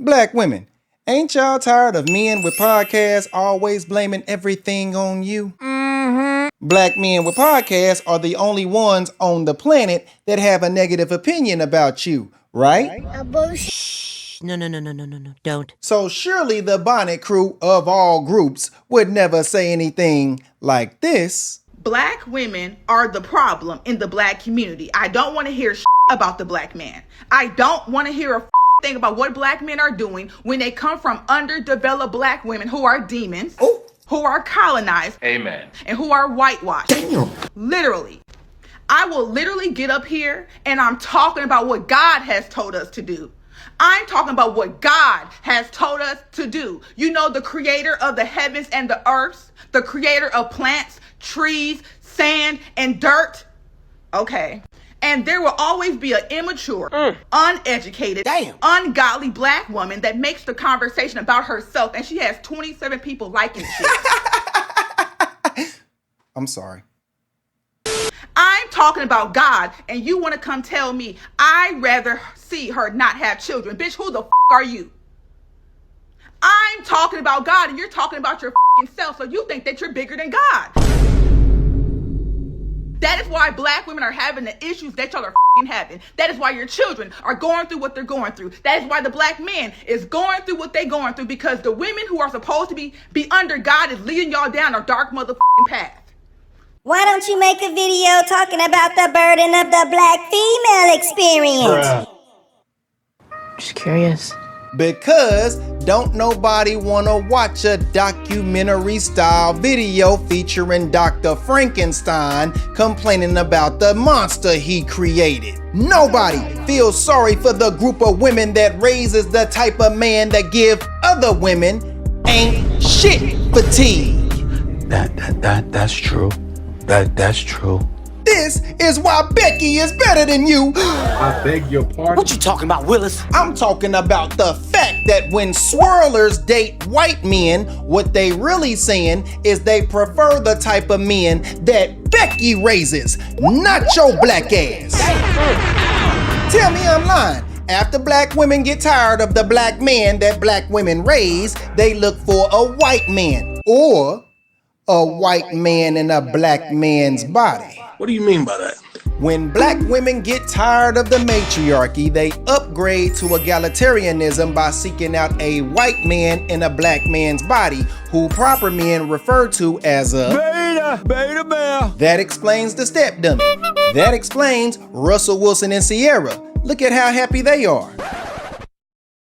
Black women, ain't y'all tired of men with podcasts always blaming everything on you? Black men with podcasts are the only ones on the planet that have a negative opinion about you, right? Shh. No, don't. So surely the bonnet crew of all groups would never say anything like this. Black women are the problem in the black community. I don't want to hear about the black man. I don't want to hear a thing about what black men are doing when they come from underdeveloped black women who are demons, who are colonized, amen, and who are whitewashed. Damn. Literally. I will literally get up here and I'm talking about what God has told us to do. I'm talking about what God has told us to do. You know, the creator of the heavens and the earth, the creator of plants, trees, sand, and dirt. Okay. And there will always be an immature, uneducated, ungodly black woman that makes the conversation about herself, and she has 27 people liking shit. I'm sorry. I'm talking about God, and you want to come tell me I'd rather see her not have children. Bitch, who the are you? I'm talking about God, and you're talking about your self, so you think that you're bigger than God. That is why black women are having the issues that y'all are having. That is why your children are going through what they're going through. That is why the black man is going through what they're going through, because the women who are supposed to be under God is leading y'all down a dark path. Why don't you make a video talking about the burden of the black female experience? Just curious. Because don't nobody wanna watch a documentary style video featuring Dr. Frankenstein complaining about the monster he created. Nobody feels sorry for the group of women that raises the type of man that give other women ain't shit fatigue. That's true. That's true. This is why Becky is better than you. I beg your pardon? What you talking about, Willis? I'm talking about the fact that when swirlers date white men, what they really saying is they prefer the type of men that Becky raises, not your black ass. Tell me I'm lying. After black women get tired of the black man that black women raise, they look for a white man or a white man in a black man's body. What do you mean by that? When black women get tired of the matriarchy, they upgrade to egalitarianism by seeking out a white man in a black man's body, who proper men refer to as a beta male. That explains the step dummy. That explains Russell Wilson and Sierra. Look at how happy they are.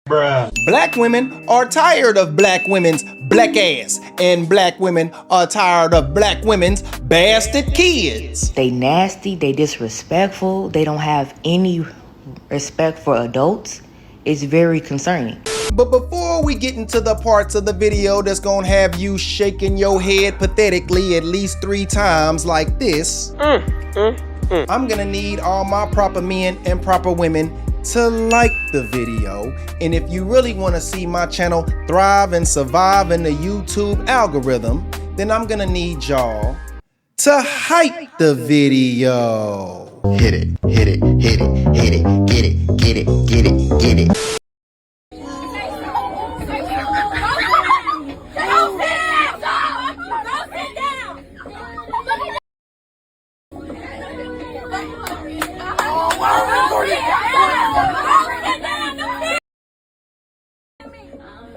Bruh. Black women are tired of black women's black ass, and black women are tired of black women's bastard kids. They nasty, they disrespectful, they don't have any respect for adults. It's very concerning. But before we get into the parts of the video that's gonna have you shaking your head pathetically at least 3 times like this, I'm gonna need all my proper men and proper women to like the video. And if you really want to see my channel thrive and survive in the YouTube algorithm, then I'm gonna need y'all to hype the video. Hit it, hit it, hit it, hit it, get it, get it, get it, get it.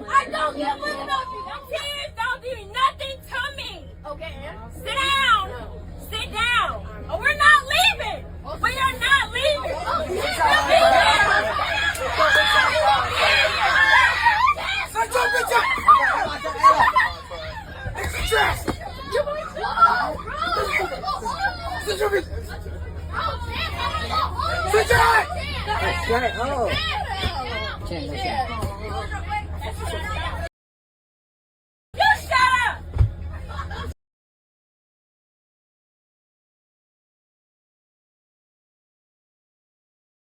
I don't give a fuck. Tears don't do nothing to me. Okay. Sit down. Sit down. Oh, we're not leaving. We are not leaving.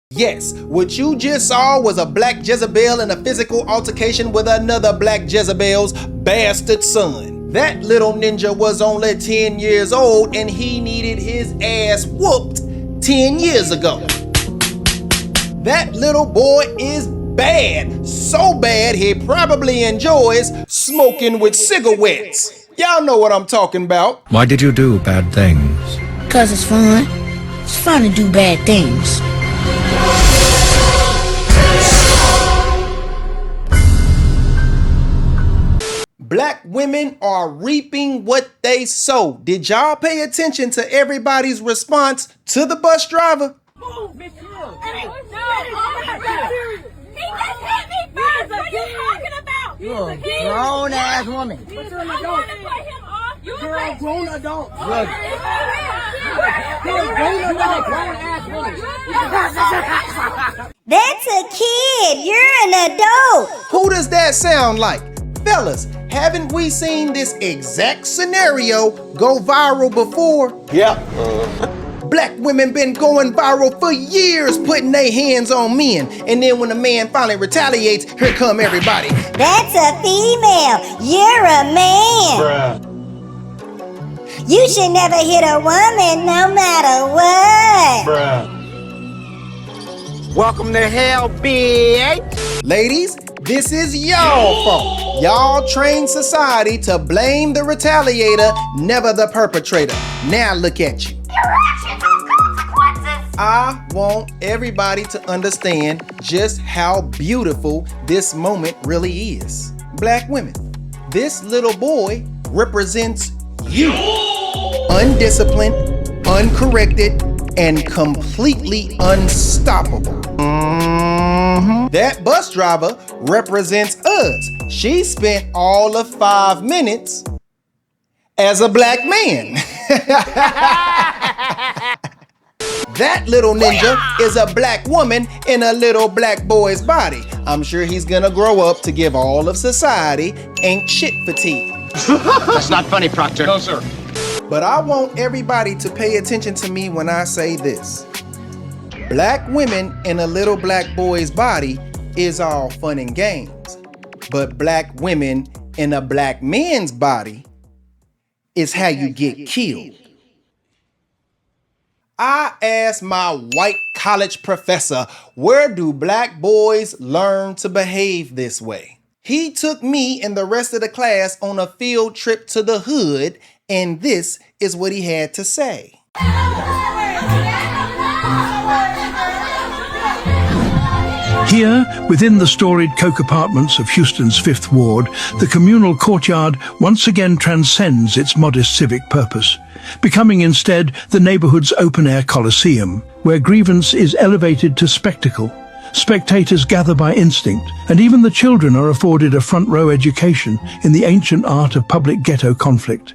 Yes, what you just saw was a black Jezebel in a physical altercation with another black Jezebel's bastard son. That little ninja was only 10 years old and he needed his ass whooped 10 years ago. That little boy is bad. So bad he probably enjoys smoking with cigarettes. Y'all know what I'm talking about. Why did you do bad things? 'Cause it's fun. It's fun to do bad things. Black women are reaping what they sow. Did y'all pay attention to everybody's response to the bus driver? Move, Miss Hill. Hey, no, he just hit me first. What are you talking about? You're a grown-ass woman. I want to put him off. You Girl, grown adult. Look. That's a kid. You're an adult. Who does that sound like? Fellas, haven't we seen this exact scenario go viral before? Yep. Black women been going viral for years putting their hands on men. And then when a man finally retaliates, here come everybody. That's a female. You're a man. Bruh. You should never hit a woman no matter what. Bruh. Welcome to hell, bitch. Ladies, this is y'all fault. Y'all trained society to blame the retaliator, never the perpetrator. Now look at you. Your actions have consequences. I want everybody to understand just how beautiful this moment really is. Black women, this little boy represents you. Undisciplined, uncorrected, and completely unstoppable. That bus driver represents us. She spent all of 5 minutes as a black man. That little ninja is a black woman in a little black boy's body. I'm sure he's gonna grow up to give all of society ain't shit fatigue. That's not funny, Proctor. No, sir. But I want everybody to pay attention to me when I say this. Black women in a little black boy's body is all fun and games. But black women in a black man's body is how you get killed. I asked my white college professor, where do black boys learn to behave this way? He took me and the rest of the class on a field trip to the hood, and this is what he had to say. Here, within the storied Coke apartments of Houston's 5th Ward, the communal courtyard once again transcends its modest civic purpose, becoming instead the neighborhood's open-air coliseum, where grievance is elevated to spectacle. Spectators gather by instinct, and even the children are afforded a front-row education in the ancient art of public ghetto conflict.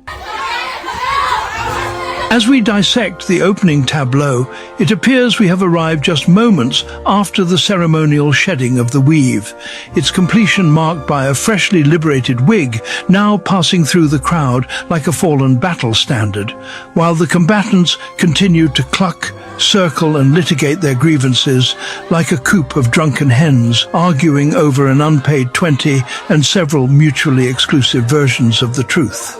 As we dissect the opening tableau, it appears we have arrived just moments after the ceremonial shedding of the weave, its completion marked by a freshly liberated wig now passing through the crowd like a fallen battle standard, while the combatants continue to cluck, circle and litigate their grievances like a coop of drunken hens arguing over an unpaid 20 and several mutually exclusive versions of the truth.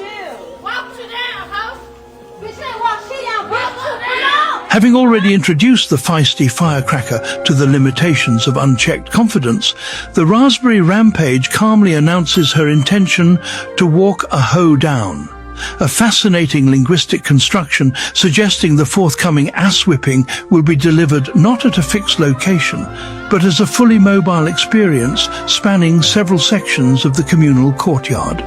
Having already introduced the feisty firecracker to the limitations of unchecked confidence, the Raspberry Rampage calmly announces her intention to walk a hoe down. A fascinating linguistic construction suggesting the forthcoming ass-whipping will be delivered not at a fixed location, but as a fully mobile experience spanning several sections of the communal courtyard.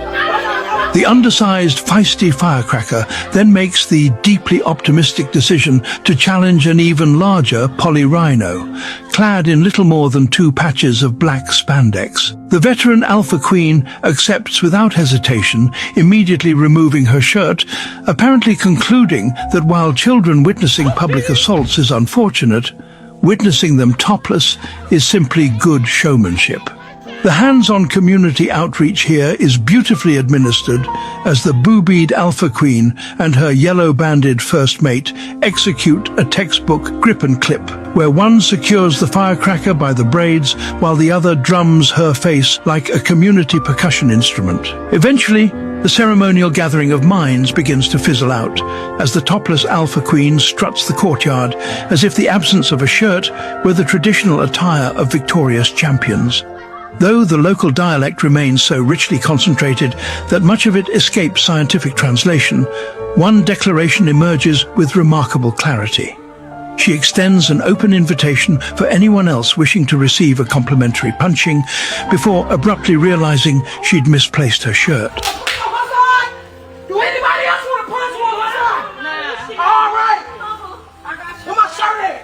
The undersized, feisty firecracker then makes the deeply optimistic decision to challenge an even larger polyrhino, clad in little more than 2 patches of black spandex. The veteran Alpha Queen accepts without hesitation, immediately removing her shirt, apparently concluding that while children witnessing public assaults is unfortunate, witnessing them topless is simply good showmanship. The hands-on community outreach here is beautifully administered as the boobied Alpha Queen and her yellow-banded first mate execute a textbook grip and clip, where one secures the firecracker by the braids while the other drums her face like a community percussion instrument. Eventually, The ceremonial gathering of minds begins to fizzle out as the topless alpha queen struts the courtyard as if the absence of a shirt were the traditional attire of victorious champions. Though the local dialect remains so richly concentrated that much of it escapes scientific translation, one declaration emerges with remarkable clarity. She extends an open invitation for anyone else wishing to receive a complimentary punching before abruptly realizing she'd misplaced her shirt. Do anybody else want to punch one? All right. Where my shirt at?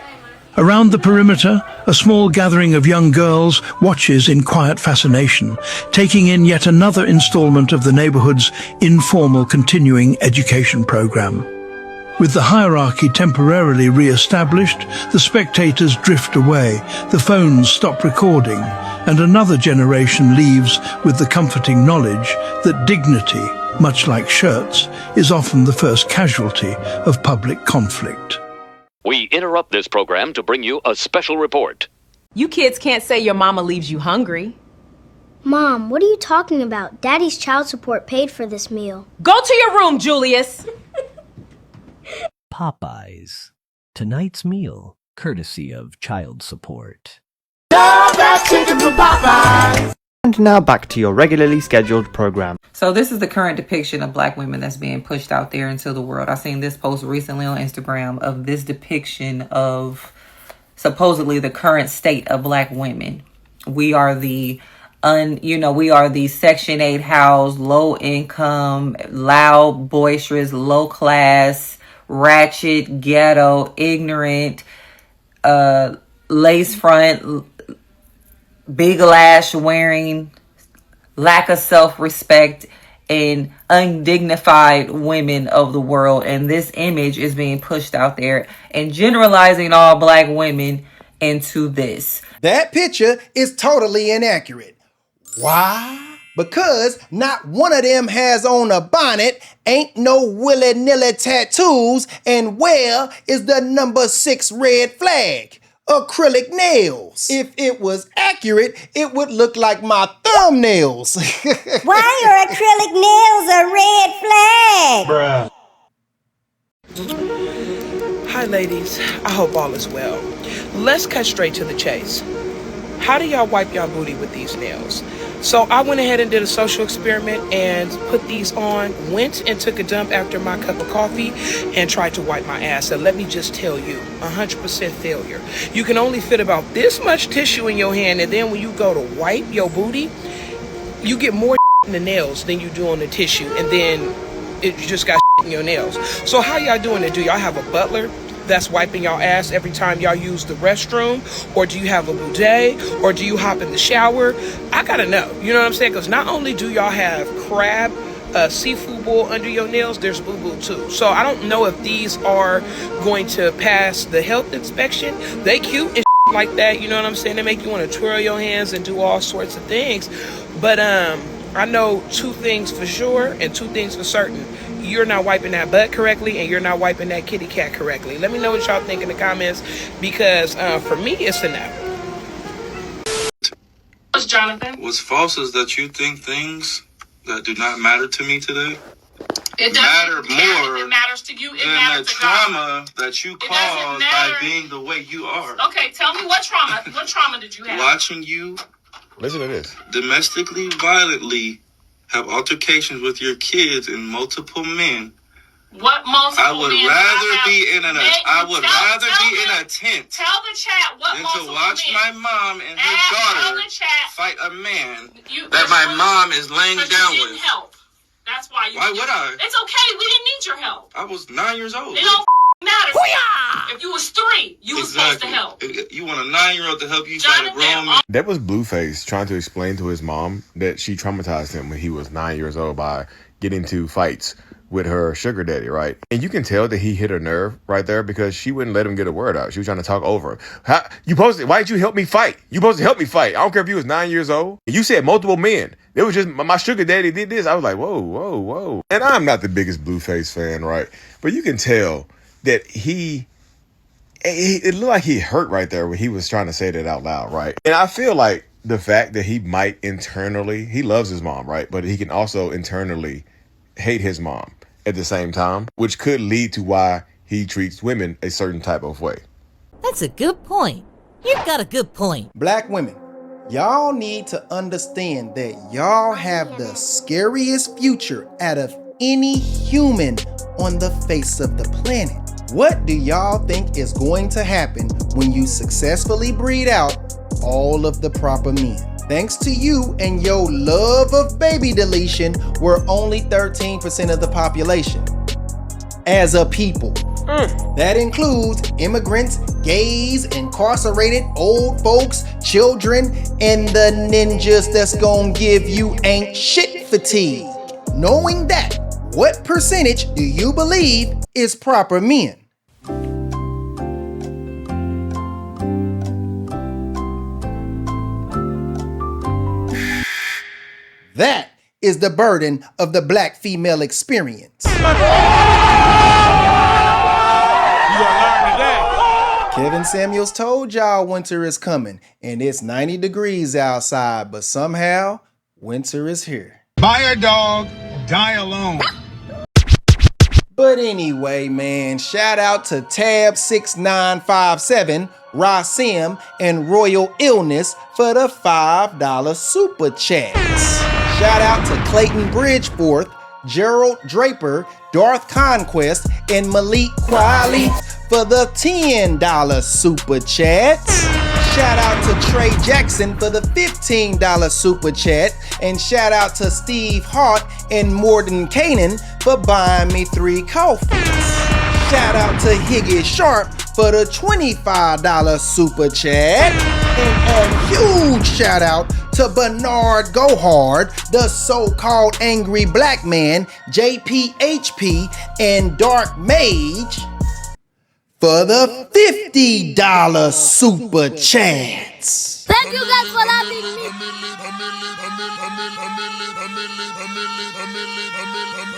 Around the perimeter, a small gathering of young girls watches in quiet fascination, taking in yet another installment of the neighborhood's informal continuing education program. With the hierarchy temporarily re-established, the spectators drift away, the phones stop recording, and another generation leaves with the comforting knowledge that dignity, much like shirts, is often the first casualty of public conflict. We interrupt this program to bring you a special report. You kids can't say your mama leaves you hungry. Mom, what are you talking about? Daddy's child support paid for this meal. Go to your room, Julius! Popeyes. Tonight's meal, courtesy of child support. And now back to your regularly scheduled program. So this is the current depiction of black women that's being pushed out there into the world. I seen this post recently on Instagram of this depiction of supposedly the current state of black women. We are the Section 8 housed, low income, loud, boisterous, low class, ratchet, ghetto, ignorant, lace front, big lash wearing, lack of self-respect, and undignified women of the world. And this image is being pushed out there and generalizing all black women into this. That picture is totally inaccurate. Why? Because not one of them has on a bonnet, ain't no willy-nilly tattoos, and where is the number 6 red flag? Acrylic nails. If it was accurate, it would look like my thumbnails. Why are acrylic nails a red flag? Bruh. Hi ladies, I hope all is well. Let's cut straight to the chase. How do y'all wipe y'all booty with these nails? So I went ahead and did a social experiment and put these on, went and took a dump after my cup of coffee and tried to wipe my ass. And let me just tell you, 100% failure. You can only fit about this much tissue in your hand, and then when you go to wipe your booty, you get more in the nails than you do on the tissue, and then you just got in your nails. So how y'all doing it? Do y'all have a butler that's wiping y'all ass every time y'all use the restroom? Or do you have a bidet? Or do you hop in the shower? I gotta know, you know what I'm saying? Because not only do y'all have crab, seafood boil under your nails, there's boo-boo too. So I don't know if these are going to pass the health inspection. They cute and like that, you know what I'm saying? They make you want to twirl your hands and do all sorts of things. But I know 2 things for sure and 2 things for certain. You're not wiping that butt correctly, and you're not wiping that kitty cat correctly. Let me know what y'all think in the comments, because for me, it's a no. What's Jonathan? What's false is that you think things that do not matter to me today matter more. It matters to you. It matters to God. Trauma that you caused by being the way you are. Okay, tell me what trauma. What trauma did you have? Watching you. Listen to this. Domestically, violently have altercations with your kids and multiple men. What multiple men? I would rather be in a tent. Tell the chat what than multiple to watch men. My mom and her daughter fight a man that my mom is laying down with. Help. That's why you. Why would I? It's okay. We didn't need your help. I was 9 years old. It don't matter. Hoo-yah! If you was 3, you was supposed to help. You want a 9-year-old to help you fight a grown man? That was Blueface trying to explain to his mom that she traumatized him when he was 9 years old by getting into fights with her sugar daddy, right? And you can tell that he hit a nerve right there because she wouldn't let him get a word out. She was trying to talk over him. Why did you help me fight? You supposed to help me fight. I don't care if you was 9 years old. You said multiple men. It was just my sugar daddy did this. I was like, whoa. And I'm not the biggest Blueface fan, right? But you can tell that it looked like he hurt right there when he was trying to say that out loud, right? And I feel like the fact that he might internally, he loves his mom, right? But he can also internally hate his mom at the same time, which could lead to why he treats women a certain type of way. That's a good point. You've got a good point. Black women, y'all need to understand that y'all have the scariest future out of any human on the face of the planet. What do y'all think is going to happen when you successfully breed out all of the proper men? Thanks to you and your love of baby deletion, we're only 13% of the population as a people. That includes immigrants, gays, incarcerated, old folks, children, and the ninjas that's gonna give you ain't shit fatigue. Knowing that, what percentage do you believe is proper men? That is the burden of the black female experience. Kevin Samuels told y'all winter is coming, and it's 90 degrees outside, but somehow winter is here. Buy a dog, die alone. But anyway, man, shout out to Tab6957, Rasim, and Royal Illness for the $5 super chats. Shout out to Clayton Bridgeforth, Gerald Draper, Darth Conquest, and Malik Quiley for the $10 super chats. Shout out to Trey Jackson for the $15 super chat. And shout out to Steve Hart and Morden Kanan for buying me 3 coffees. Shout out to Higgy Sharp for the $25 super chat. And a huge shout out to Bernard Gohard, the so-called angry black man, JPHP, and Dark Mage for the $50 super chats. Thank you guys for having me.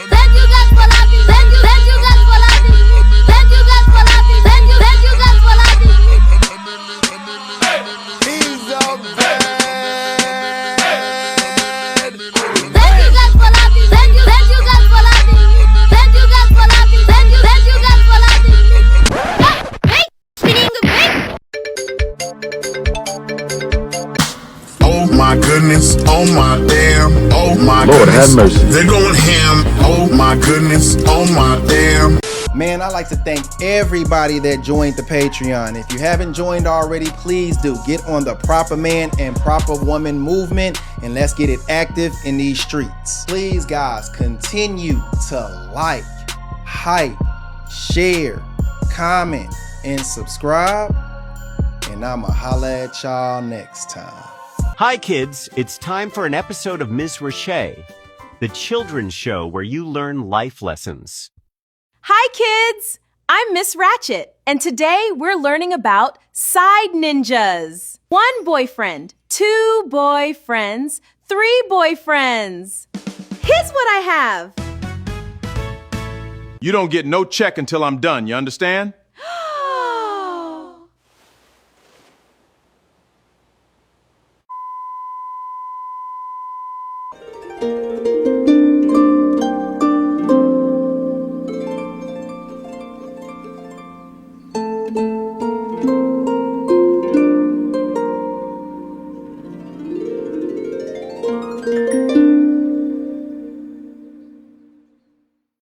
Thank you guys for having me. Thank you guys for having me. Thank you guys for having me. Thank you guys for having me. He's a bad. Thank you guys for having me. Thank you guys for having me. Thank you guys for having me. Thank you guys for having me. Oh my goodness, oh my damn, oh my Lord, goodness. have mercy. They're going ham, oh my goodness, oh my damn. Man, I'd like to thank everybody that joined the Patreon. If you haven't joined already, please do. Get on the Proper Man and Proper Woman movement and let's get it active in these streets. Please, guys, continue to like, hype, share, comment, and subscribe. And I'ma holla at y'all next time. Hi kids, it's time for an episode of Ms. Roche, the children's show where you learn life lessons. Hi kids, I'm Miss Ratchet, and today we're learning about side ninjas. 1 boyfriend, 2 boyfriends, 3 boyfriends. Here's what I have. You don't get no check until I'm done, you understand?